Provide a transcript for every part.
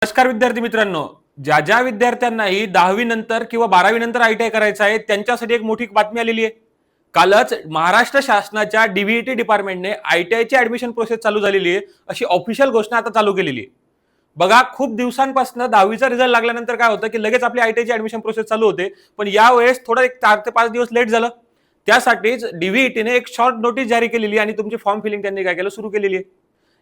नमस्कार विद्यार्थी मित्रांनो, ज्या ज्या विद्यार्थ्यांनाही 10वी नंतर किंवा 12वी नंतर आयटीआय करायचं आहे त्यांच्यासाठी एक मोठी बातमी आलेली आहे. कालच महाराष्ट्र शासनाच्या डीव्हीटी डिपार्टमेंटने आयटीआयची ऍडमिशन प्रोसेस चालू झालेली आहे अशी ऑफिशियल घोषणा आता चालू केलेली आहे. बघा, खूप दिवसांपासून 10वीचा रिझल्ट लागल्यानंतर काय होतं की लगेच आपली आयटीआयची ऍडमिशन प्रोसेस चालू होते, पण यावेळेस थोडं एक 4 ते 5 दिवस लेट झालं. त्यासाठीच डीव्हीटीने एक शॉर्ट नोटीस जारी केलेली आणि तुमची फॉर्म फिलिंग त्यांनी काय केलं सुरू केलेली आहे.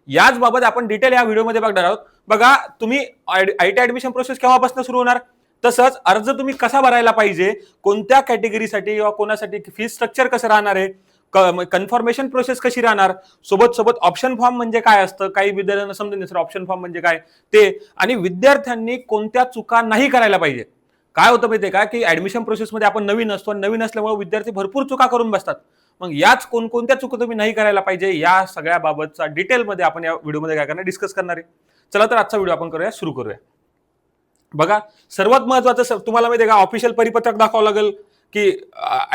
याच बाबत आपण डिटेल या व्हिडिओमध्ये बघणार आहोत. बघा, तुम्ही आयटी ऍडमिशन प्रोसेस केव्हापासून सुरू होणार, तसंच अर्ज तुम्ही कसा भरायला पाहिजे, कोणत्या कॅटेगरीसाठी किंवा कोणासाठी फी स्ट्रक्चर कसं राहणार आहे, कन्फर्मेशन प्रोसेस कशी राहणार, सोबत सोबत ऑप्शन फॉर्म म्हणजे काय असतं, काही विद्यार्थ्यांना समजून नसेल ऑप्शन फॉर्म म्हणजे काय ते, आणि विद्यार्थ्यांनी कोणत्या चुका नाही करायला पाहिजे. काय होतं माहितीये का की ऍडमिशन प्रोसेसमध्ये आपण नवीन असतो आणि नवीन असल्यामुळे विद्यार्थी भरपूर चुका करून बसतात. मग याच कोणकोणत्या चुका तुम्ही नाही करायला पाहिजे या सगळ्या बाबतचा डिटेलमध्ये आपण या व्हिडिओमध्ये काय करणार डिस्कस करणार आहे. चला तर आजचा व्हिडिओ आपण करूया, सुरू करूया. बघा, सर्वात महत्वाचं तुम्हाला माहिती आहे का, ऑफिशियल परिपत्रक दाखवावं लागेल की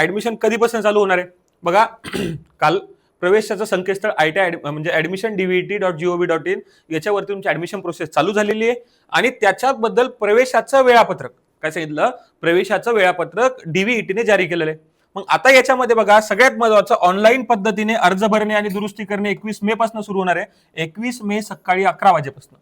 ऍडमिशन कधीपासून चालू होणार आहे. बघा काल प्रवेशाचं संकेतस्थळ आयटीआय म्हणजे admission.dvt.gov.in याच्यावरती तुमची ऍडमिशन प्रोसेस चालू झालेली आहे आणि त्याच्याबद्दल प्रवेशाचं वेळापत्रक काय सांगितलं, प्रवेशाचं वेळापत्रक डीव्हीटीने जारी केलेलं आहे. मग आता याच्यामध्ये बघा, सगळ्यात महत्वाचं ऑनलाईन पद्धतीने अर्ज भरणे आणि दुरुस्ती करणे 21 मे पासून सुरू होणार आहे. 21 मे सकाळी 11 वाजेपासून.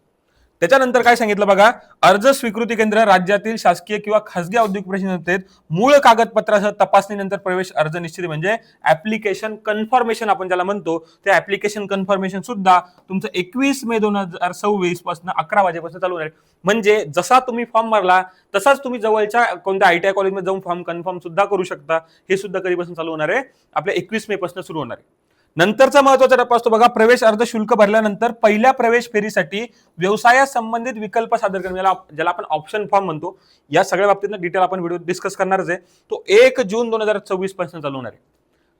त्याच्यानंतर काय सांगितलं बघा, अर्ज स्वीकृती केंद्र राज्यातील शासकीय किंवा खासगी औद्योगिक प्रतिष्ठानात मूळ कागदपत्रासह तपासणीनंतर प्रवेश अर्ज निश्चित म्हणजे ऍप्लिकेशन कन्फर्मेशन आपण ज्याला म्हणतो, ते ऍप्लिकेशन कन्फर्मेशन सुद्धा तुमचं 21 मे 2026 पासून 11 वाजेपासून चालू होणार आहे. म्हणजे जसा तुम्ही फॉर्म भरला तसाच तुम्ही जवळच्या कोणत्या आयटीआय कॉलेजमध्ये जाऊन फॉर्म कन्फर्म सुद्धा करू शकता. हे सुद्धा कधीपासून चालू होणार आहे, आपल्या 21 मे पासून सुरू होणार आहे. नंतरचा महत्वाचा टप्पा असतो बघा, प्रवेश अर्ज शुल्क भरल्यानंतर पहिल्या प्रवेश फेरीसाठी व्यवसायास संबंधित विकल्प सादर करणे ज्याला आपण ऑप्शन फॉर्म म्हणतो, या सगळ्या बाबतीत डिटेल आपण व्हिडिओ डिस्कस करणारच आहे. तो 1 जून 2024 पासून चालू होणार आहे.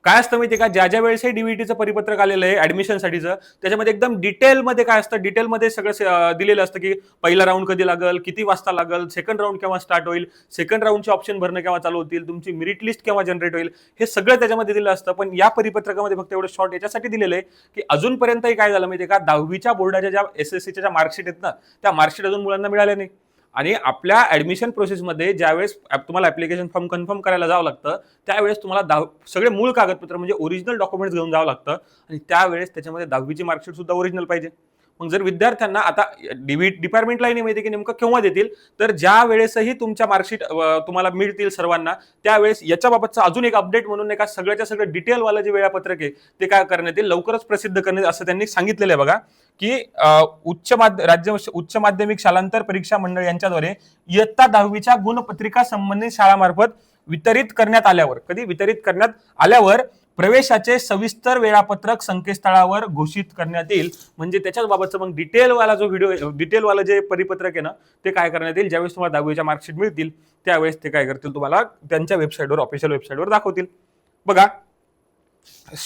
काय असतं माहितीये का, ज्या ज्या वेळेस हे डीव्हीटीचं परिपत्रक आलेलं आहे ऍडमिशनसाठीचं, त्याच्यामध्ये एकदम डिटेलमध्ये काय असतं, डिटेलमध्ये सगळं दिलेलं असतं की पहिला राऊंड कधी लागेल, किती वाजता लागेल, सेकंड राऊंड केव्हा स्टार्ट होईल, सेकंड राऊंडचे ऑप्शन भरणं केव्हा चालू होतील, तुमची मेरिट लिस्ट केव्हा जनरेट होईल, हे सगळं त्याच्यामध्ये दिलेलं असतं. पण या परिपत्रकामध्ये फक्त एवढं शॉर्ट याच्यासाठी दिलेलं आहे की अजूनपर्यंतही काय झालं माहितीये का, 10वीच्या बोर्डाच्या ज्या एसएससीच्या ज्या मार्कशीट आहेत ना, त्या मार्कशीट अजून मुलांना मिळाल्या नाही. आणि आपल्या ऍडमिशन प्रोसेसमध्ये ज्यावेळेस तुम्हाला ऍप्लिकेशन फॉर्म कन्फर्म करायला जावं लागतं, त्यावेळेस तुम्हाला सगळे मूळ कागदपत्र म्हणजे ओरिजिनल डॉक्युमेंट्स घेऊन जावं लागतं आणि त्यावेळेस त्याच्यामध्ये 10वीची मार्कशीट सुद्धा ओरिजिनल पाहिजे. मग जर विद्यार्थ्यांना आता डिपार्टमेंटलाही नाही माहिती की नेमकं केव्हा देतील, तर ज्या वेळेसही तुमच्या मार्कशीट तुम्हाला मिळतील सर्वांना, त्यावेळेस याच्याबाबतचं अजून एक अपडेट म्हणून एका सगळ्याच्या सगळं डिटेलवालं जे वेळापत्रक आहे ते काय करण्यात येईल, लवकरच प्रसिद्ध करण्यात असं त्यांनी सांगितलेलं आहे. बघा की राज्य उच्च माध्यमिक शालांतर परीक्षा मंडळ यांच्याद्वारे इयत्ता 10वीच्या गुणपत्रिका संबंधित शाळामार्फत वितरित करण्यात आल्यावर प्रवेशाचे सविस्तर वेळापत्रक संकेतस्थळावर घोषित करण्यात येईल. म्हणजे त्याच्याच बाबतचं मग डिटेलवाला जे परिपत्रक आहे ना, ते काय करण्यात येईल, ज्यावेळेस तुम्हाला 10वीच्या मार्कशीट मिळतील त्यावेळेस ते काय करतील, तुम्हाला त्यांच्या वेबसाईटवर ऑफिशियल वेबसाईटवर दाखवतील. बघा,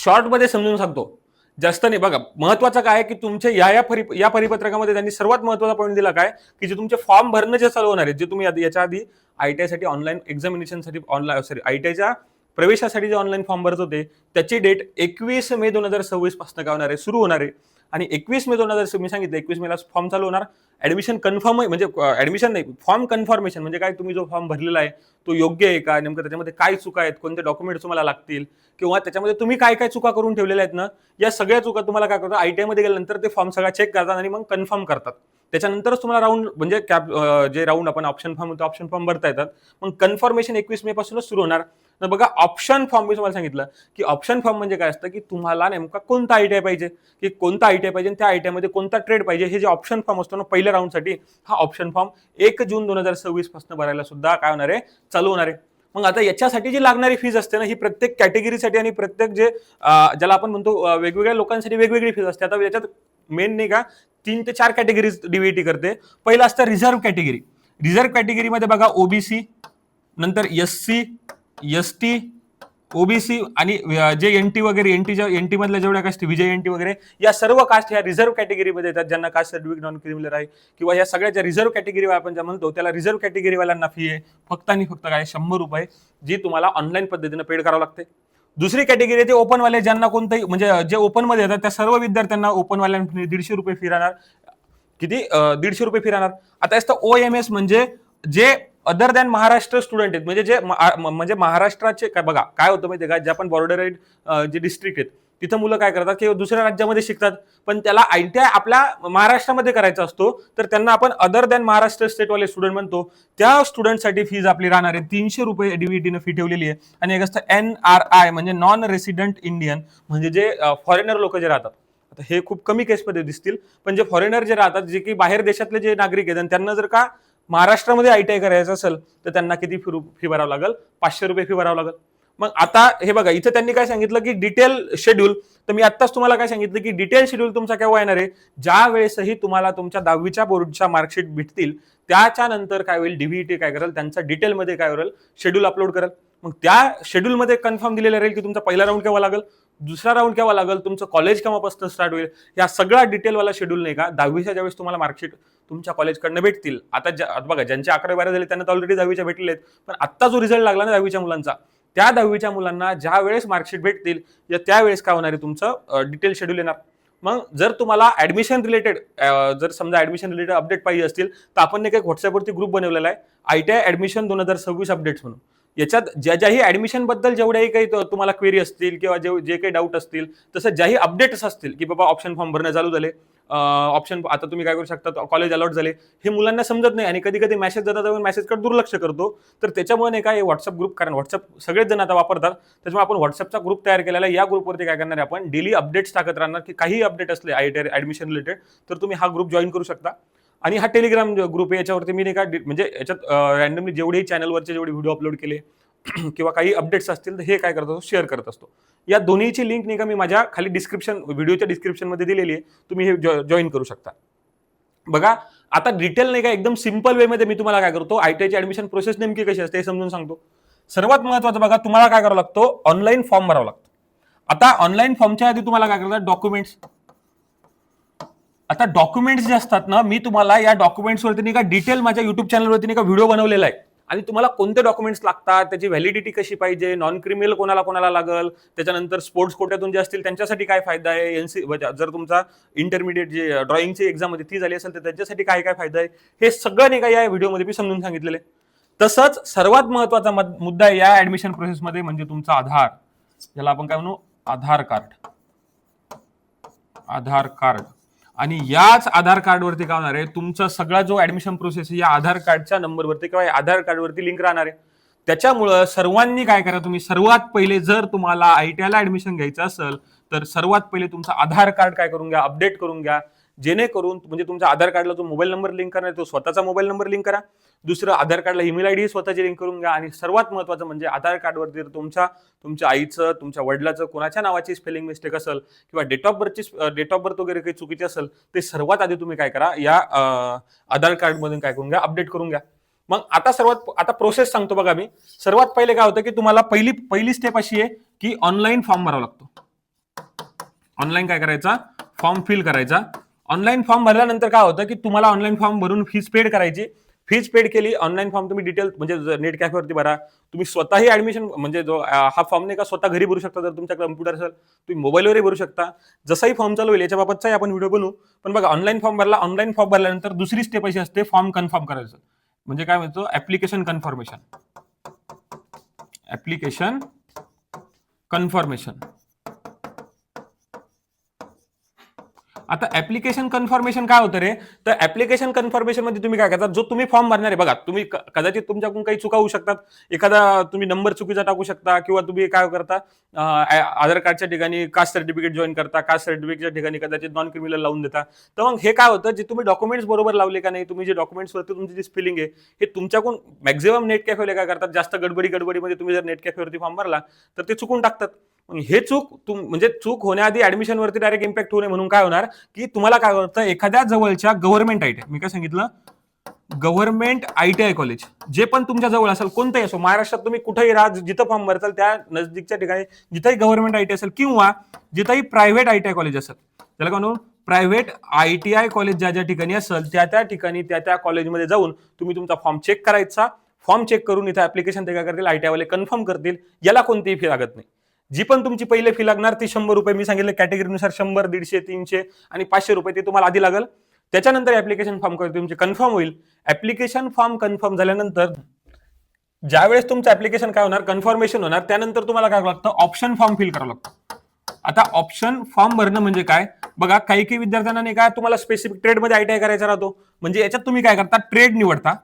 शॉर्टमध्ये समजून सांगतो, जास्त नाही. बघा, महत्वाचं काय की तुमचे या परिपत्रकामध्ये त्यांनी सर्वात महत्वाचा पॉईंट दिला काय की जे तुमचे फॉर्म भरणं जे चालू होणार आहे, जे तुम्ही याच्या आधी आयटीआय साठी ऑनलाईन एक्झामिनेशनसाठी आयटीआयच्या प्रवेशासाठी जे ऑनलाईन फॉर्म भरत होते, त्याची डेट 21 मे 2026 पासून काय होणार आहे, सुरू होणार आहे. आणि 21 मे 2026 मी सांगितलं 21 मेला फॉर्म चालू होणार. ऍडमिशन कन्फर्म म्हणजे ऍडमिशन नाही, फॉर्म कन्फर्मेशन म्हणजे काय, तुम्ही जो फॉर्म भरलेला आहे तो योग्य आहे का, नेमकं त्याच्यामध्ये काय चुका आहेत, कोणते डॉक्युमेंट्स तुम्हाला लागतील, किंवा त्याच्यामध्ये तुम्ही काय काय चुका करून ठेवलेल्या आहेत ना, या सगळ्या चुका तुम्हाला काय करतात, आयटीआय मध्ये गेल्यानंतर ते फॉर्म सगळा चेक करतात आणि मग कन्फर्म करतात. त्याच्यानंतरच तुम्हाला राऊंड म्हणजे जे राऊंड आपण ऑप्शन फॉर्म होतो ऑप्शन फॉर्म भरता येतात. मग कन्फर्मेशन 21 मे पासूनच सुरू होणार. तर बघा, ऑप्शन फॉर्म मी तुम्हाला सांगितलं की ऑप्शन फॉर्म म्हणजे काय असतं की तुम्हाला नेमका कोणता आयटीआय पाहिजे, की कोणता आयटीआय पाहिजे, त्या आयटीआय मध्ये कोणता ट्रेड पाहिजे, हे जे ऑप्शन फॉर्म असतो ना पहिल्या राऊंडसाठी, हा ऑप्शन फॉर्म 1 जून 2026 पासून भरायला सुद्धा काय होणार आहे, चालू होणार आहे. मग आता याच्यासाठी जी लागणारी फीज असते ना, ही प्रत्येक कॅटेगरीसाठी आणि प्रत्येक ज्याला आपण म्हणतो वेगवेगळ्या लोकांसाठी वेगवेगळी फीज असते. आता याच्यात मेन नाही का 3 ते 4 कॅटेगरीज डीव्हीटी करते. पहिलं असतं रिझर्व्ह कॅटेगरी. रिझर्व्ह कॅटेगरीमध्ये बघा ओबीसी, नंतर एससी, एसटी, ओबीसी आणि जे एनटी वगैरे एनटी मधल्या जेवढ्या कास्ट विजय एनटी वगैरे या सर्व कास्ट ह्या रिझर्व्ह कॅटेगरीमध्ये येतात, ज्यांना कास्ट सर्टिफिकेट नॉन क्रिमिनल आहे किंवा या सगळ्या ज्या रिझर्व्ह कॅटेगरी आपण ज्या म्हणतो त्याला रिझर्व्ह कॅटेगरीवाल्यांना फी आहे फक्त आणि फक्त काय 100 रुपये, जी तुम्हाला ऑनलाईन पद्धतीने पेड करावं लागते. दुसरी कॅटेगरी आहे ते ओपनवाले, ज्यांना कोणताही म्हणजे जे ओपन मध्ये येतात त्या सर्व विद्यार्थ्यांना ओपनवाल्यांना 150 रुपये फी राहणार. किती 150 रुपये फी राहणार. आता असतं OMS म्हणजे जे अदर दॅन महाराष्ट्र स्टुडंट आहेत, म्हणजे जे म्हणजे महाराष्ट्राचे काय बघा काय होतं माहितीये का, जे आपण बॉर्डर जे डिस्ट्रिक्ट आहेत तिथं मुलं काय करतात की दुसऱ्या राज्यामध्ये शिकतात, पण त्याला ITI आपल्या महाराष्ट्रामध्ये करायचा असतो, तर त्यांना आपण अदर दॅन महाराष्ट्र स्टेटवाले स्टुडंट म्हणतो. त्या स्टुडंटसाठी फीज आपली राहणार आहे 300 रुपये डीव्हीटीनं फी ठेवलेली आहे. आणि एक असतं NRI म्हणजे नॉन रेसिडेंट इंडियन, म्हणजे जे फॉरेनर लोक जे राहतात. आता हे खूप कमी केसमध्ये दिसतील, पण जे फॉरेनर जे राहतात, जे की बाहेर देशातले जे नागरिक आहेत, आणि त्यांना जर का महाराष्ट्रामध्ये ITI करायचं असेल तर त्यांना किती फी भरावं लागेल, 500 रुपये फी भरावं लागेल. मग आता हे बघा इथे त्यांनी काय सांगितलं की डिटेल शेड्यूल, तर मी आत्ताच तुम्हाला काय सांगितलं की डिटेल शेड्यूल तुमचा केव्हा येणार आहे, ज्या वेळेसही तुम्हाला तुमच्या 10वीच्या बोर्डच्या मार्कशीट भेटतील त्याच्या नंतर काय होईल, डीव्हीटी काय करेल, त्यांचा डिटेलमध्ये काय करेल, शेड्यूल अपलोड करेल. मग त्या शेड्यूलमध्ये कन्फर्म दिलेलं राहील की तुमचा पहिला राऊंड केव्हा लागेल, दुसरा राऊंड केव्हा लागेल, तुमचं कॉलेज केव्हापासून स्टार्ट होईल, या सगळा डिटेलवाला शेड्यूल नाही का 10वीच्या ज्यावेळेस तुम्हाला मार्कशीट तुमच्या कॉलेजकडनं भेटतील. आता बघा ज्यांचे 11-12 झाले त्यांना तर ऑलरेडी 10वीच्या भेटलेले आहेत, पण आत्ता जो रिझल्ट लागला ना 10वीच्या मुलांचा, त्या 10वीच्या मुलांना ज्या वेळेस मार्कशीट भेटतील त्यावेळेस काय होणार आहे, तुमचं डिटेल शेड्यूल येणार. मग जर तुम्हाला ऍडमिशन रिलेटेड जर समजा ऍडमिशन रिलेटेड अपडेट पाहिजे असतील तर आपण एक व्हॉट्सअपवरती ग्रुप बनवलेला आहे, ITI ऍडमिशन 2026 अपडेट्स म्हणून. याच्यात ज्याही ऍडमिशन बद्दल जेवढ्याही काही तुम्हाला क्वेरी असतील किंवा जे काही डाऊट असतील, तसं ज्याही अपडेट्स असतील की बाबा ऑप्शन फॉर्म भरणं चालू झाले, ऑप्शन आता तुम्ही काय करू शकता, कॉलेज अलॉट झाले, हे मुलांना समजत नाही आणि कधी कधी मेसेज देतात, मेसेजकडे दुर्लक्ष करतो. तर त्याच्यामुळे नाही का हे व्हॉट्सअप ग्रुप, कारण व्हॉट्सअप सगळेच जण आता वापरतात, त्याच्यामुळे आपण व्हॉट्सअपचा ग्रुप तयार केलेला आहे. या ग्रुपवरती काय करणार आहे, आपण डेली अपडेट्स टाकत राहणार की काही अपडेट असले ITI ऍडमिशन रिलेटेड तर तुम्ही हा ग्रुप जॉईन करू शकता. आणि हा टेलिग्राम ग्रुप आहे, याच्यावरती मी नाही का म्हणजे याच्यात रॅन्डमली जेवढेही चॅनलवरचे जेवढे व्हिडिओ अपलोड केले किंवा काही अपडेट्स असतील तर हे काय करत असतो, शेअर करत असतो. या दोन्हीची लिंक नाही का मी माझ्या खाली व्हिडिओच्या डिस्क्रिप्शन मध्ये दिलेली आहे, तुम्ही हे जॉईन करू शकता. बघा आता डिटेल नाही का एकदम सिंपल वे मध्ये मी तुम्हाला काय करतो, ITI ची ऍडमिशन प्रोसेस नेमकी कशी असते हे समजून सांगतो. सर्वात महत्वाचं बघा, तुम्हाला काय करावं लागतो, ऑनलाईन फॉर्म भरावा लागतो. आता ऑनलाईन फॉर्मच्या आधी तुम्हाला काय करतात, डॉक्युमेंट्स. आता डॉक्युमेंट्स जे असतात ना, मी तुम्हाला या डॉक्युमेंट्स वरती नाही का डिटेल माझ्या युट्यूब चॅनलवरती नाही का व्हिडिओ बनवलेला आहे. आणि तुम्हाला कोणते डॉक्युमेंट्स लागतात, त्याची व्हॅलिडिटी कशी पाहिजे, नॉन क्रिमिनल कोणाला कोणाला लागल, त्याच्यानंतर स्पोर्ट्स कोट्यातून जे असतील त्यांच्यासाठी काय फायदा आहे, जर तुमचा इंटरमिडिएट जे ड्रॉइंगची एक्झाम होती ती झाली असेल तर त्यांच्यासाठी काय काय फायदा आहे, हे सगळं नाही का या व्हिडिओमध्ये मी समजून सांगितलेलं आहे. तसंच सर्वात महत्वाचा मुद्दा आहे या ऍडमिशन प्रोसेसमध्ये म्हणजे तुमचा आधार, ज्याला आपण काय म्हणू, आधार कार्ड. आधार कार्ड. आणि याच आधार कार्डवरती काय होणार आहे, तुमचा सगळा जो ऍडमिशन प्रोसेस या आधार कार्डच्या नंबरवरती किंवा आधार कार्डवरती लिंक राहणार आहे. त्याच्यामुळं सर्वांनी काय करा, तुम्ही सर्वात पहिले जर तुम्हाला ITI ला ऍडमिशन घ्यायचं असेल तर सर्वात पहिले तुमचं आधार कार्ड काय करून घ्या, अपडेट करून घ्या. जेणेकरून म्हणजे तुमच्या आधार कार्डला जो मोबाईल नंबर लिंक करणार तो स्वतःचा मोबाईल नंबर लिंक करा. दुसरं, आधार कार्डला ईमेल ID स्वतःची लिंक करून घ्या. आणि सर्वात महत्वाचं म्हणजे आधार कार्डवरती तुमच्या आईचं, तुमच्या वडिलाचं कोणाच्या नावाची स्पेलिंग मिस्टेक असेल किंवा डेट ऑफ बर्थ वगैरे काही चुकीची असेल ते सर्वात आधी तुम्ही काय करा, या आधार कार्ड मधून काय करून घ्या, अपडेट करून घ्या. मग आता प्रोसेस सांगतो बघा मी. सर्वात पहिले काय होतं की तुम्हाला पहिली स्टेप अशी आहे की ऑनलाईन फॉर्म भरावा लागतो. ऑनलाईन काय करायचा, फॉर्म फिल करायचा. ऑनलाईन फॉर्म भरल्यानंतर काय होतं की तुम्हाला ऑनलाईन फॉर्म भरून फीस पेड करायची. फीज पेड केली, ऑनलाईन फॉर्म तुम्ही डिटेल म्हणजे नेट कॅफेवरती भरा. तुम्ही स्वतःही ऍडमिशन म्हणजे जो हा फॉर्म नाही का स्वतः घरी भरू शकता, जर तुमच्या कम्प्युटर असेल तुम्ही मोबाईलवरही भरू शकता. जसाही फॉर्म चालू होईल याच्याबाबतचाही आपण व्हिडिओ बनवू. पण बघा ऑनलाईन फॉर्म भरला, ऑनलाईन फॉर्म भरल्यानंतर दुसरी स्टेप अशी असते, फॉर्म कन्फर्म करायचं. म्हणजे काय म्हणतो, ऍप्लिकेशन कन्फर्मेशन. Application confirmation. आता ऍप्लिकेशन कन्फर्मेशन काय होतं रे, तर ऍप्लिकेशन कन्फर्मेशन मध्ये तुम्ही काय करता, जो तुम्ही फॉर्म भरणार आहे बघा, तुम्ही कदाचित तुमच्याकडून काही चुका होऊ शकतात. एखादा तुम्ही नंबर चुकीचा टाकू शकता किंवा तुम्ही काय करता, आधार कार्डच्या ठिकाणी कास्ट सर्टिफिकेट जॉईन करता, कास्ट सर्टिफिकेटच्या ठिकाणी कदाचित नॉन क्रिमिनल लावून देता. तर मग हे काय होतं, जे तुम्ही डॉक्युमेंट्स बरोबर लावले का नाही, तुम्ही जे डॉक्युमेंट्स वरती तुमची जी स्पेलिंग आहे हे तुमच्याकडून मॅक्झिमम नेट कॅफेवाले काय करतात, जास्त गडबडीमध्ये तुम्ही जर नेट कॅफेवरती फॉर्म भरला तर ते चुकून टाकतात. हे म्हणजे चूक होण्याआधी ऍडमिशन वरती डायरेक्ट इम्पॅक्ट होऊ नये म्हणून काय होणार की तुम्हाला काय होतं, एखाद्या जवळच्या गव्हर्नमेंट ITI, मी काय सांगितलं, गव्हर्नमेंट ITI कॉलेज जे पण तुमच्या जवळ असेल, कोणतंही असो, महाराष्ट्रात तुम्ही कुठेही राहा, जिथं फॉर्म भरताल त्या नजदीकच्या ठिकाणी जिथंही गव्हर्नमेंट ITI असेल किंवा जिथंही प्रायव्हेट ITI कॉलेज असेल, त्याला काय म्हणू, प्रायव्हेट ITI कॉलेज ज्या ठिकाणी असेल त्या ठिकाणी त्या कॉलेजमध्ये जाऊन तुम्ही तुमचा फॉर्म चेक करायचा. फॉर्म चेक करून इथे ऍप्लिकेशन ते काय करतील, ITI वाले कन्फर्म करतील. याला कोणतीही फी लागत नाही. जी पण तुमची पहिले फी लागणार ती 100 रुपये, मी सांगितलं कॅटेगरीनुसार 100, 150, 300 आणि 500 रुपये ते तुम्हाला आधी लागेल. त्याच्यानंतर ऍप्लिकेशन फॉर्म तुमचे कन्फर्म होईल. ऍप्लिकेशन फॉर्म कन्फर्म झाल्यानंतर ज्यावेळेस तुमचं ऍप्लिकेशन काय होणार, कन्फर्मेशन होणार, त्यानंतर तुम्हाला काय लागतं, ऑप्शन फॉर्म फिल करावं लागतं. आता ऑप्शन फॉर्म भरणं म्हणजे काय बघा, काही काही विद्यार्थ्यांना नाही का तुम्हाला स्पेसिफिक ट्रेडमध्ये आयटीआय करायचा राहतो. म्हणजे याच्यात तुम्ही काय करता, ट्रेड निवडता,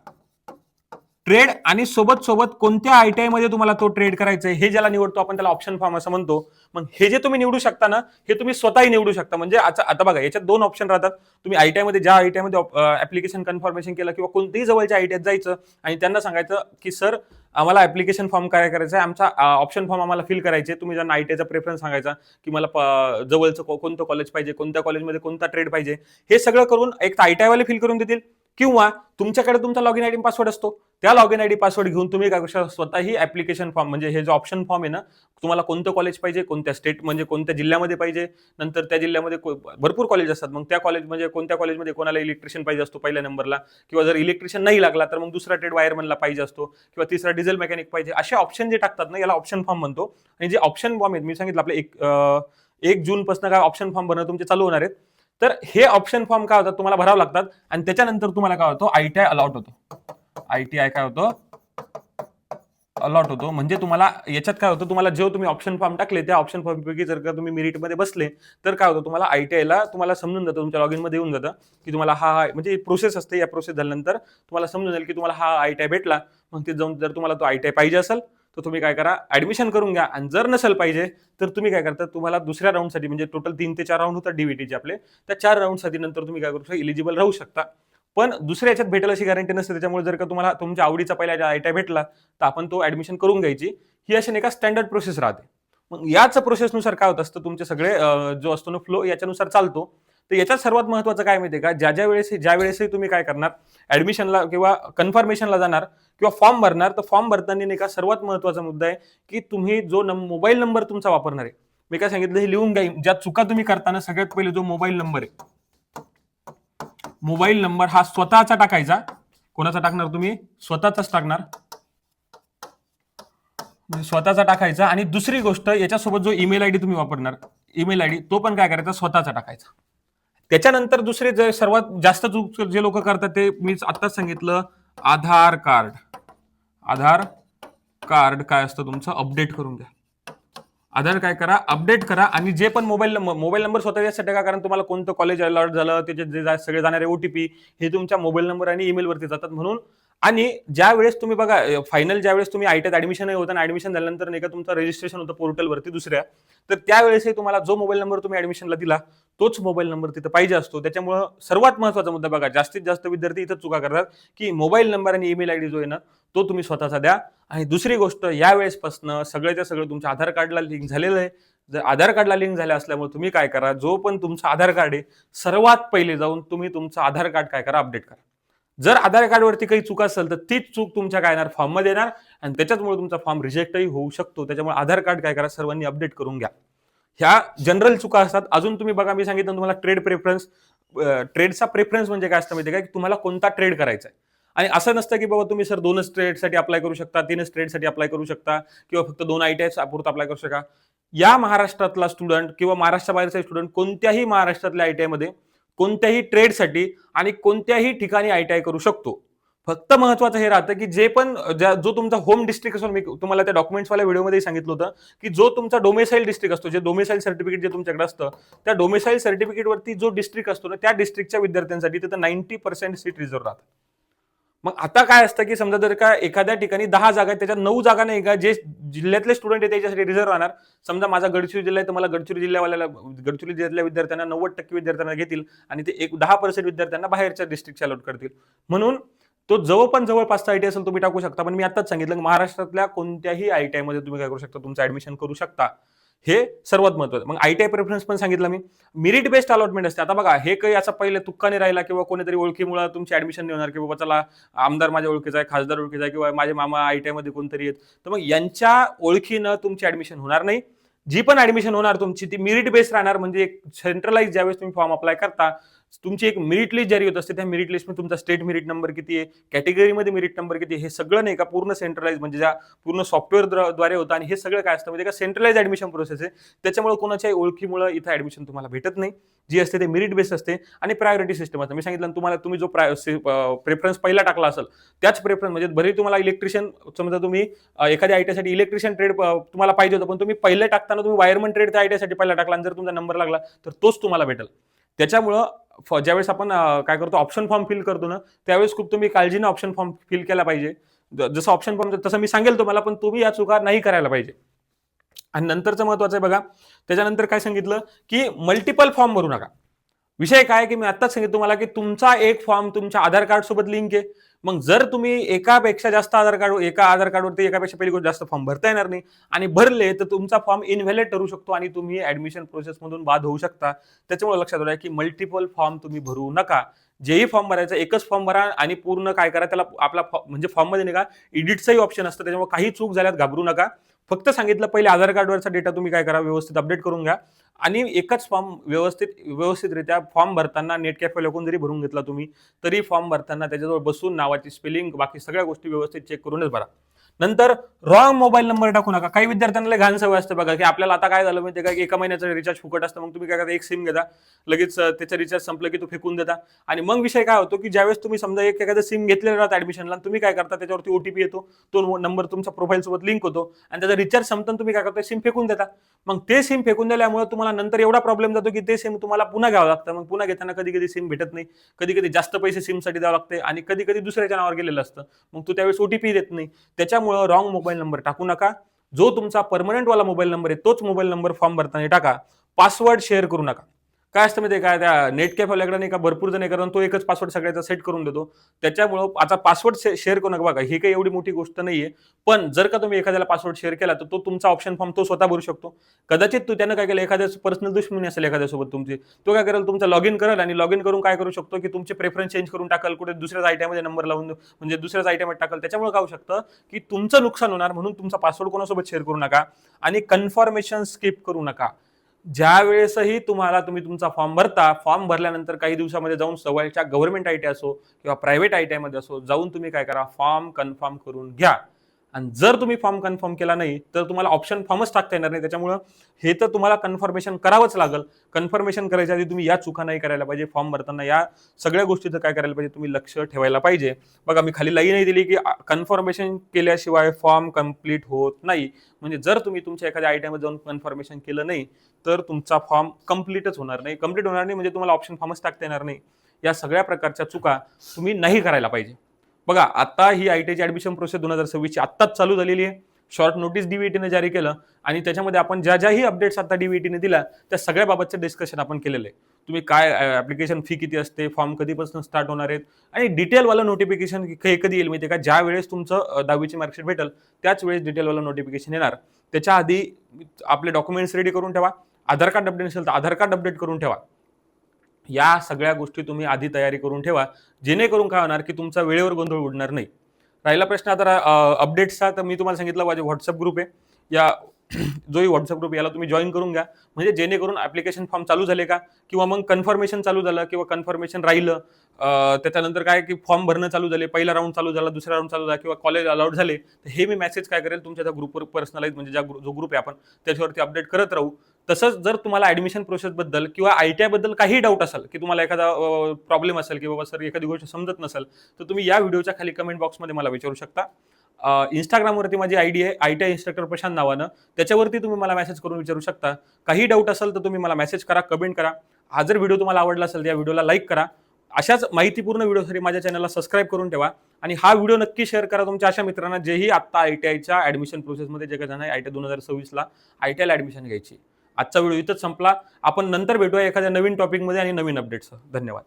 ट्रेड आणि सोबत सोबत कोणत्या आयटीआय मध्ये तुम्हाला तो ट्रेड करायचा आहे हे ज्याला निवडतो आपण त्याला ऑप्शन फॉर्म असं म्हणतो. मग हे जे तुम्ही निवडू शकता ना, हे तुम्ही स्वतःही निवडू शकता. म्हणजे आता बघा याच्यात दोन ऑप्शन राहतात. तुम्ही आयटीआय मध्ये ज्या आयटीआय मध्ये ऍप्लिकेशन कन्फर्मेशन केलं किंवा कोणत्याही जवळच्या आयटीआय जायचं आणि त्यांना सांगायचं की सर आम्हाला ऍप्लिकेशन फॉर्म काय करायचा आहे, आमचा ऑप्शन फॉर्म आम्हाला फिल करायचे. तुम्ही ज्यांना आयटीआयचा प्रेफरन्स सांगायचा की मला जवळचं कोणतं कॉलेज पाहिजे, कोणत्या कॉलेजमध्ये कोणता ट्रेड पाहिजे, हे सगळं करून एक आयटीआय वाले फिल करून देतील. किंवा तुमच्याकडे तुमचा लॉगिन आयडी पासवर्ड असतो, त्या लॉगिन आयडी पासवर्ड घेऊन तुम्ही काय करू शकता, स्वतःही ऍप्लिकेशन फॉर्म म्हणजे हे जो ऑप्शन फॉर्म आहे ना, तुम्हाला कोणतं कॉलेज पाहिजे, कोणत्या स्टेट म्हणजे कोणत्या जिल्ह्यामध्ये पाहिजे, नंतर त्या जिल्ह्यामध्ये भरपूर कॉलेज असतात, मग त्या कॉलेज म्हणजे कोणत्या कॉलेजमध्ये कोणाला इलेक्ट्रिशियन पाहिजे असतो पहिल्या नंबरला, किंवा जर इलेक्ट्रिशियन नाही लागला तर मग दुसरा ट्रेड वायरमनला पाहिजे असतो, किंवा तिसरा डिझेल मेकॅनिक पाहिजे. असे ऑप्शन जे टाकतात ना याला ऑप्शन फॉर्म म्हणतो. आणि जे ऑप्शन फॉर्म आहेत मी सांगितलं आपले 1 जून पासून काय ऑप्शन फॉर्म भरणं तुमचे चालू होणार आहेत. तर हे ऑप्शन फॉर्म काय होतात, तुम्हाला भरावं लागतात. आणि त्याच्यानंतर तुम्हाला काय होतं, आयटीआय अलॉट होतो. आयटीआय काय होतं, अलॉट होतो. म्हणजे तुम्हाला याच्यात काय होतं, तुम्हाला जो तुम्ही ऑप्शन फॉर्म टाकले त्या ऑप्शन फॉर्म पैकी जर का तुम्ही मेरिटमध्ये बसले तर काय होतं, तुम्हाला आयटीआयला तुम्हाला समजून जातं, तुमच्या लॉगिन मध्ये येऊन जातं की तुम्हाला हा म्हणजे प्रोसेस असते. या प्रोसेस झाल्यानंतर तुम्हाला समजून जाईल की तुम्हाला हा आयटीआय भेटला. मग ते जाऊन जर तुम्हाला तो आयटीआय पाहिजे असेल तर तुम्ही काय करा, ऍडमिशन करून घ्या. आणि जर नसेल पाहिजे तर तुम्ही काय करता, तुम्हाला दुसऱ्या राऊंडसाठी म्हणजे टोटल 3 ते 4 राऊंड होतात डीव्हीटीचे आपले, त्या 4 राऊंडसाठी नंतर तुम्ही काय करू शकता, इलिजिबल राहू शकता. पण दुसऱ्या याच्यात भेटेल अशी गॅरंटी नसते. त्याच्यामुळे जर का तुम्हाला तुमच्या आवडीचा पहिला आयटीआय भेटला तर आपण तो ऍडमिशन करून घ्यायची. ही अशी नाही का स्टँडर्ड प्रोसेस राहते. मग याच प्रोसेसनुसार काय होत असतं, तुमचे सगळे जो असतो ना फ्लो याच्यानुसार चालतो. तर याच्यात सर्वात महत्वाचं काय माहितीये का, ज्या वेळेसही तुम्ही काय करणार, ऍडमिशनला किंवा कन्फर्मेशनला जाणार किंवा फॉर्म भरणार, तर फॉर्म भरताना नाही का सर्वात महत्वाचा मुद्दा आहे की तुम्ही जो मोबाईल नंबर तुमचा वापरणार आहे, मी काय सांगितलं हे लिहून घ्या. ज्या चुका तुम्ही करताना सगळ्यात पहिले जो मोबाईल नंबर आहे, मोबाईल नंबर हा स्वतःचा टाकायचा. कोणाचा टाकणार, तुम्ही स्वतःचाच टाकणार, म्हणजे स्वतःचा टाकायचा. आणि दुसरी गोष्ट याच्यासोबत जो ईमेल आयडी तुम्ही वापरणार, ईमेल आयडी तो पण काय करायचा, स्वतःचा टाकायचा. त्याच्यानंतर दुसरे जे सर्वात जास्त चूक जे लोक करतात ते मी आताच सांगितलं, आधार कार्ड. आधार कार्ड काय असतं तुमचं, अपडेट करून घ्या. आधार काय करा, अपडेट करा. आणि जे पण मोबाईल नंबर स्वतः यासाठी का, कारण तुम्हाला कोणतं कॉलेज अलॉट झालं त्याचे जे सगळे जाणारे ओटीपी हे तुमच्या मोबाईल नंबर आणि ईमेल वरती जातात म्हणून. आणि ज्या वेळेस तुम्ही बघा फायनल ज्या वेळेस तुम्ही आयटीआयत ऍडमिशन होतं आणि ऍडमिशन झाल्यानंतर नाही का तुमचं रजिस्ट्रेशन होतं पोर्टलवरती दुसऱ्या, तर त्यावेळेसही तुम्हाला जो मोबाईल नंबर तुम्ही ऍडमिशनला दिला तोच मोबाईल नंबर तिथे पाहिजे असतो. त्याच्यामुळे सर्वात महत्वाचा मुद्दा बघा, जास्तीत जास्त विद्यार्थी इथं चुका करतात की मोबाईल नंबर आणि ईमेल आयडी जो आहे ना तो तुम्ही स्वतःचा द्या. आणि दुसरी गोष्ट, यावेळेसपासून सगळ्याच्या सगळं तुमच्या आधार कार्डला लिंक झालेलं आहे. जर आधार कार्डला लिंक झाले असल्यामुळे तुम्ही काय करा, जो पण तुमचं आधार कार्ड आहे सर्वात पहिले जाऊन तुम्ही तुमचं आधार कार्ड काय करा, अपडेट करा. जर आधार कार्डवरती काही चूक असेल तर तीच चूक तुमच्या काय येणार, फॉर्म मध्ये येणार आणि त्याच्यामुळे तुमचा फॉर्म रिजेक्टही होऊ शकतो. त्याच्यामुळे आधार कार्ड काय करा, सर्वांनी अपडेट करून घ्या. ह्या जनरल चुका असतात. अजून तुम्ही बघा, मी सांगितलं तुम्हाला ट्रेड प्रेफरन्स. ट्रेडचा प्रेफरन्स म्हणजे काय असतं माहिती का, की तुम्हाला कोणता ट्रेड करायचा आहे. आणि असं नसतं की बाबा तुम्ही सर 2च ट्रेडसाठी अप्लाय करू शकता, 3च ट्रेडसाठी अप्लाय करू शकता किंवा फक्त 2 आयटीआय पुरतं अप्लाय करू शकता. या महाराष्ट्रातला स्टुडंट किंवा महाराष्ट्राबाहेरचा स्टुडंट कोणत्याही महाराष्ट्रातल्या आयटीआय मध्ये कोणत्याही ट्रेडसाठी आणि कोणत्याही ठिकाणी आयटीआय करू शकतो. फक्त महत्वाचं हे राहतं की जे पण जो तुमचा होम डिस्ट्रिक्ट असतो, मी तुम्हाला त्या डॉक्युमेंट्सवाल्या व्हिडिओमध्ये सांगितलं होतं की जो तुमचा डोमेसाईल डिस्ट्रिक्ट असतो, जे डोमेसाईल सर्टिफिकेट जे तुमच्याकडे असतं, त्या डोमेसाईल सर्टिफिकेटवरती जो डिस्ट्रिक्ट असतो ना त्या डिस्ट्रिक्टच्या विद्यार्थ्यांसाठी तिथं 90% सीट रिझर्व्ह राहतात. मग आता काय असतं की समजा जर का एखाद्या ठिकाणी 10 जागा आहेत, त्याच्यात 9 जागा नाही का, जे जिल्ह्यातले स्टुडंट आहेत त्याच्यासाठी रिझर्व्ह राहणार. समजा माझा गडचिरोली जिल्हा आहे तर मला गडचिरोली जिल्ह्यातल्या विद्यार्थ्यांना 90% विद्यार्थ्यांना घेतील आणि ते 10% विद्यार्थ्यांना बाहेरच्या डिस्ट्रिक्टच्या अलॉट करतील. म्हणून तो जवळपासचा आयटीआय असेल तुम्ही टाकू शकता. पण मी आताच सांगितलं की महाराष्ट्रातल्या कोणत्याही आयटीआय मध्ये तुम्ही काय करू शकता, तुमचं ऍडमिशन करू शकता. हे सर्वात महत्वाचं. मग आयटीआय प्रेफरन्स पण सांगितलं मी, मेरिट बेस्ड अलॉटमेंट असते. आता बघा हे काही असं पहिले तुक्काने राहिला किंवा कोणीतरी ओळखीमुळे तुमची ऍडमिशन नाही होणार की बाबा चला आमदार माझ्या ओळखीचा आहे, खासदार ओळखीचा आहे किंवा माझे मामा आयटीआय मध्ये कोणतरी आहेत, तर मग यांच्या ओळखीनं तुमची ऍडमिशन होणार नाही. जी पण ऍडमिशन होणार तुमची ती मेरिट बेस्ड राहणार. म्हणजे एक सेंट्रलाइज ज्यावेळेस तुम्ही फॉर्म अप्लाय करता तुमची एक मेरिट लिस्ट जारी होत असते, त्या मेरिट लिस्टमध्ये तुमचा स्टेट मेरिट नंबर किती आहे, कॅटेगरीमध्ये मेरिट नंबर किती आहे, हे सगळं नाही का पूर्ण सेंट्रलाइज म्हणजे ज्या पूर्ण सॉफ्टवेअरद्वारे होतं आणि हे सगळं काय असतं म्हणजे का सेंट्रलाइज ऍडमिशन प्रोसेस आहे. त्याच्यामुळे कोणाच्याही ओळखीमुळे इथं ऍडमिशन तुम्हाला भेटत नाही. जी असते ते मेरिट बेस असते आणि प्रायोरिटी सिस्टम असते. मी सांगितलं तुम्हाला, तुम्ही जो प्रेफरन्स पहिला टाकला असेल त्याच प्रेफरन्स म्हणजे बरी तुम्हाला इलेक्ट्रिशियन समजा तुम्ही एखाद्या आयटीसाठी इलेक्ट्रिशियन ट्रेड तुम्हाला पाहिजे होतं, पण तुम्ही पहिले टाकताना तुम्ही वायरमन ट्रेड त्या आयटीसाठी पहिला टाकला आणि जर तुमचा नंबर लागला तर तोच तुम्हाला भेटेल. त्याच्यामुळं ज्यावेळेस आपण काय करतो ऑप्शन फॉर्म फिल करतो ना, त्यावेळेस खूप तुम्ही काळजीने ऑप्शन फॉर्म फिल केला पाहिजे. जसं ऑप्शन फॉर्म तसं मी सांगेल तुम्हाला, पण तुम्ही या चुका नाही करायला पाहिजे. आणि नंतरचं महत्वाचं आहे बघा, त्याच्यानंतर काय सांगितलं की मल्टिपल फॉर्म भरू नका. विषय काय की मी आत्ताच सांगितलं तुम्हाला की तुमचा एक फॉर्म तुमच्या आधार कार्ड सोबत लिंक आहे. मग जर तुम्ही एकापेक्षा जास्त एका आधार कार्डवरती एकापेक्षा पहिली गोष्ट जास्त फॉर्म भरता येणार नाही आणि भरले तर तुमचा फॉर्म इनव्हॅलिड ठरू शकतो आणि तुम्ही ऍडमिशन प्रोसेसमधून बाद होऊ शकता. त्याच्यामुळे लक्षात ठेवा की मल्टिपल फॉर्म तुम्ही भरू नका. जेही फॉर्म भरायचा एकच फॉर्म भरा आणि पूर्ण काय करा त्याला आपला म्हणजे फॉर्म मध्ये नाही का एडिटचाही ऑप्शन असतं, त्याच्यामुळे काही चूक झाल्यात घाबरू नका. फक्त सांगितलं पहिले आधार कार्डवरचा डेटा तुम्ही काय करा व्यवस्थित अपडेट करून घ्या आणि एकच फॉर्म व्यवस्थितरित्या फॉर्म भरताना नेट कॅफे लागून जरी भरून घेतला तुम्ही तरी फॉर्म भरताना त्याच्याजवळ बसून नावाची स्पेलिंग बाकी सगळ्या गोष्टी व्यवस्थित चेक करूनच भरा. नंतर रॉंग मोबाईल नंबर टाकू नका. काही विद्यार्थ्यांना घाण सवय असते बघा की आपल्याला आता काय झालं माहिती का, एका महिन्याचं रिचार्ज फुकट असतं, मग तुम्ही काय करता एक सिम घेता, लगेच त्याचं रिचार्ज संपलं की तो फेकून देता आणि मग विषय काय होतो की ज्यावेळेस तुम्ही समजा एखादं सिम घेतलेलं राहतं ऍडमिशनला, तुम्ही काय करता त्याच्यावरती ओटीपी येतो, तो नंबर तुमच्या प्रोफाईल सोबत लिंक होतो आणि त्याचा रिचार्ज संपताना तुम्ही काय करता सिम फेकून देता. मग ते सिम फेकून दिल्यामुळे तुम्हाला नंतर एवढा प्रॉब्लेम जातो की ते सिम तुम्हाला पुन्हा घ्यावं लागतं. मग पुन्हा घेताना कधी कधी सिम भेटत नाही, कधी कधी जास्त पैसे सिमसाठी द्यावं लागते आणि कधी कधी दुसऱ्याच्या नावावर गेलेलं असतं, मग तो त्यावेळेस ओटीपी देत नाही. त्याच्यामुळे रॉंग मोबाईल नंबर टाकू नका. जो तुमचा परमनंट वाला मोबाईल नंबर आहे तोच मोबाईल नंबर फॉर्म भरताना टाका. पासवर्ड शेअर करू नका. काय असतं माहिती काय, त्या नेट कॅफेवाल्याकडे नाही का भरपूर जण करतात, तो एकच पासवर्ड सगळ्याचा सेट करून देतो. त्याच्यामुळं आता पासवर्ड शेअर करू नका. बघा ही काही एवढी मोठी गोष्ट नाहीये, पण जर का तुम्ही एखाद्याला पासवर्ड शेअर केला तर तो तुमचा ऑप्शन फॉर्म तो स्वतः भरू शकतो. कदाचित तो त्यानं काय केलं, एखाद्या पर्सनल दुश्मनी असेल एखाद्यासोबत तुमची, तो काय करेल तुमचा लॉग इन करेल आणि लॉग इन करून काय करू शकतो की तुमचे प्रेफरन्स चेंज करून टाकल, कुठे दुसऱ्याच आयटीमध्ये नंबर लावून म्हणजे दुसऱ्याच आयटीमध्ये टाकल. त्याच्यामुळे काय होऊ शकतं की तुमचं नुकसान होणार, म्हणून तुमचा पासवर्ड कोणासोबत शेअर करू नका आणि कन्फर्मेशन स्किप करू नका. ज्या वेळेसही तुम्ही तुमचा फॉर्म भरता, फॉर्म भरल्यानंतर काही दिवसामध्ये जाऊन जवळच्या गव्हर्नमेंट आयटी असो किंवा प्रायव्हेट आयटी मध्ये असो जाऊन तुम्ही काय करा, फॉर्म कन्फर्म करून घ्या. आणि जर तुम्ही फॉर्म कन्फर्म केला नाही तर तुम्हाला ऑप्शन फॉर्मच टाकता येणार नाही. त्याच्यामुळे हे तर तुम्हाला कन्फर्मेशन करावंच लागेल. कन्फर्मेशन करायच्या आधी तुम्ही या चुका नाही करायला पाहिजे. फॉर्म भरताना या सगळ्या गोष्टीचं काय करायला पाहिजे, तुम्ही लक्ष ठेवायला पाहिजे. बघा मी खाली लाईनही दिली की कन्फर्मेशन केल्याशिवाय फॉर्म कम्प्लीट होत नाही. म्हणजे जर तुम्ही तुमच्या एखाद्या आयटीमध्ये जाऊन कन्फर्मेशन केलं नाही तर तुमचा फॉर्म कम्प्लीटच होणार नाही. कम्प्लीट होणार नाही म्हणजे तुम्हाला ऑप्शन फॉर्मच टाकता येणार नाही. या सगळ्या प्रकारच्या चुका तुम्ही नाही करायला पाहिजे. बघा आता ही आयटीची ऍडमिशन प्रोसेस 2026 ची आत्ताच चालू झालेली आहे. शॉर्ट नोटीस डीबीटीने जारी केलं आणि त्याच्यामध्ये आपण ज्याही अपडेट्स आता डीबीटीने दिल्या त्या सगळ्या बाबतचे डिस्कशन आपण केलेलं आहे. तुम्ही काय ऍप्लिकेशन फी किती असते, फॉर्म कधीपासून स्टार्ट होणार आहेत आणि डिटेलवाला नोटिफिकेशन कधी येईल माहिती का, ज्या वेळेस तुमचं 10वीची मार्कशीट भेटेल त्याच वेळेस डिटेलवाला नोटिफिकेशन येणार. त्याच्या आधी आपले डॉक्युमेंट्स रेडी करून ठेवा. आधार कार्ड अपडेट असेल तर आधार कार्ड अपडेट करून ठेवा. या सगळ्या गोष्टी तुम्ही आधी तयारी करून ठेवा, जेणेकरून काय होणार की तुमचा वेळेवर गोंधळ उडणार नाही. राहिला प्रश्न आता अपडेट्सचा, तर मी तुम्हाला सांगितलं माझे व्हॉट्सअप ग्रुप आहे. या जोही व्हॉट्सअप ग्रुप याला तुम्ही जॉईन करून घ्या, म्हणजे जेणेकरून ऍप्लिकेशन फॉर्म चालू झाले का किंवा मग कन्फर्मेशन चालू झालं किंवा कन्फर्मेशन राहिलं, त्याच्यानंतर काय की फॉर्म भरणं चालू झाले, पहिला राऊंड चालू झाला, दुसरा राऊंड चालू झाला किंवा कॉलेज अलाउड झाले, तर हे मी मेसेज काय करेल तुमच्या त्या ग्रुपवर पर्सनलाइज म्हणजे जो ग्रुप आहे आपण त्याच्यावरती अपडेट करत राहू. तसंच जर तुम्हाला ऍडमिशन प्रोसेसबद्दल किंवा आयटीआय बद्दल काही डाऊट असेल की तुम्हाला एखादा प्रॉब्लेम असेल की बाबा सर एखादी गोष्ट समजत नसेल, तर तुम्ही या व्हिडिओच्या खाली कमेंट बॉक्समध्ये मला विचारू शकता. इंस्टाग्रामवरती माझी आयडी आहे आयटीआय इन्स्ट्रक्टर प्रशांत नावानं, त्याच्यावरती तुम्ही मला मेसेज करून विचारू शकता. काही डाऊट असेल तर तुम्ही मला मेसेज करा, कमेंट करा. हा जर व्हिडिओ तुम्हाला आवडला असेल तर या व्हिडिओला लाईक करा. अशाच माहितीपूर्ण व्हिडिओसाठी माझ्या चॅनलला सबस्क्राईब करून ठेवा आणि हा व्हिडिओ नक्की शेअर करा तुमच्या अशा मित्रांना जेही आता आयटीआयच्या ऍडमिशन प्रोसेसमध्ये जे काही आयटीआय 2026ला आयटीआयला ऍडमिशन घ्यायची. आजचा व्हिडिओ इथंच संपला. आपण नंतर भेटूया एखाद्या नवीन टॉपिकमध्ये आणि नवीन अपडेट्स. धन्यवाद.